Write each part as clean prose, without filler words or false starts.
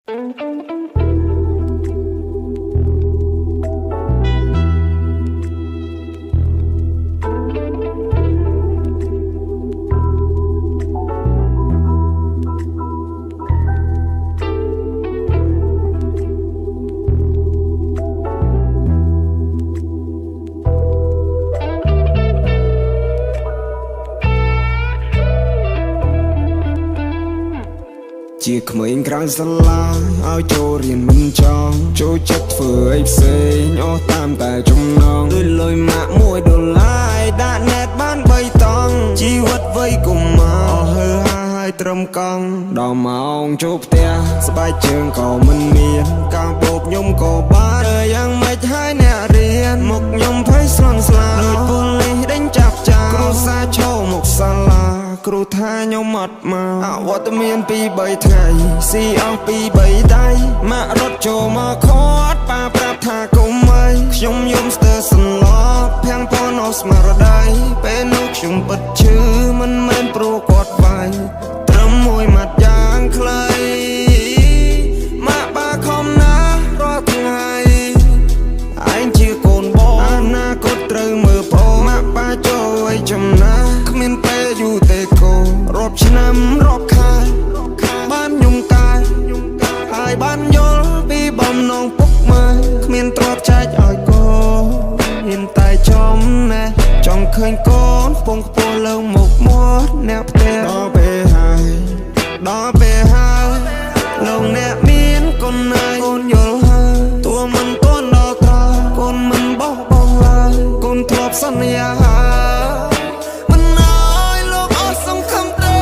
ជាក្មេងក្រៅសាលាឲ្យចូលរៀនមិនចង់ចូលចិត្តធ្វើអីផ្សេងអស់តាមតែចំណងដូចលុយម៉ាក់$1ឲ្យដាក់ណែតបាន3តង់ជីវិតវ័យកុមារអស់ហើហើយត្រឹមកង់ដល់ម៉ោងចូលផ្ទះស្បែកជើងក៏មិនមានការបោកខ្ញុំក៏បានយ៉ាងម៉េចហើយអ្នករៀនមកខ្ញុំភ័យស្លន់ស្លាដូចប៉ូលីសដេញចាប់ចោលគ្រូសាឈោមកសាលាគ្រូថាខ្ញុំអត់មកអវត្តមាន2-3ថ្ងៃស៊ីអស់2-3ដៃម៉ាក់រត់ចូលមកខាត់ប៉ាប្រាប់ថាកុំអីខ្ញុំយំស្ទើរសន្លប់ភាំងប៉ុនអស់ស្មារតីពេលនោះខ្ញុំពិតឈឺមិនមែនព្រោះគាត់វាយត្រឹមមួយម៉ាត់យ៉ាងខ្លីម៉ាក់បាខំណាស់រាល់ថ្ងៃឯងជាកូនបងអនាគតត្រូវមើលផងម៉ាក់បាចូលឲ្យចំណាគ្មានពេលយូរទេកូនរាប់ឆ្នាំរាប់ខែបានខ្ញុំកាយហើយបានយល់ពីបំណងពុកម៉ែគ្មានទ្រព្យចែកឲ្យកូនមានតែចំណេះចង់ឃើញកូនពងខ្ពស់លើមុខមាត់អ្នកផ្ទះដល់ពេលហើយលោកអ្នកមានកូនហើយកូនយល់ហើយតួមិនទាន់ដល់ក្រោយកូនមិនបោះបង់ឡើយកូនធ្លាប់សន្យាមិនឲ្យលោកអស់សង្ឃឹមទេ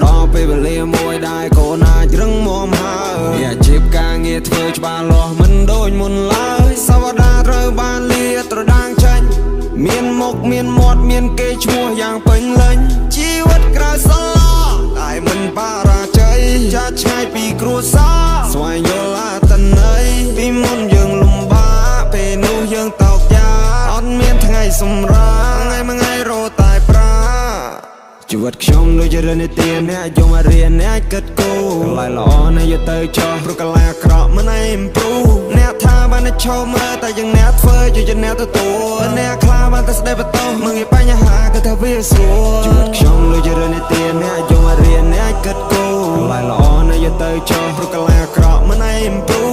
ដល់ពេលវេលាមួយដែរកូនអាចរឹងមាំហើយអាជីពការងារធ្វើច្បាស់លាស់មិនដូចមុនឡើយសវតាត្រូវបានលាត្រដាងចាញ់មានមុខមានមាត់មានកេរ្តិ៍ឈ្មោះយ៉ាងពេញលេញជីវិតក្រៅសាលាតែមិនបរាជ័យចាឆ្ងាយពីគ្រួសារស្វែងយល់អត្ថន័យពីមុនយើងលំបាកពេលនោះយើងតោកយ៉ាអត់មានថ្ងៃសម្រាកថ្ងៃមួយថ្ងៃរត់តែប្រាជីវិតខ្ញុំដូចជារឿងនិទានអ្នកយកមករៀនអ្នកគិតគូរកន្លែងល្អអ្នកយកទៅចោះព្រោះកន្លែងអាក្រក់មិនឯង improve អ្នកថាបានតែឈប់មើលតែយ៉ាងអ្នកធ្វើជាអ្នកទទួលអ្នកខ្លាចបានតែស្ដីបន្ទោសមើលងាយបញ្ហាគឺថាវាស្រួលជីវិតខ្ញុំដូចជារឿងនិទានអ្នកយកមករៀនអ្នកគិតគូរកន្លែងល្អអ្នកយកទៅចោះព្រោះកន្លែងអាក្រក់មិនឯង improve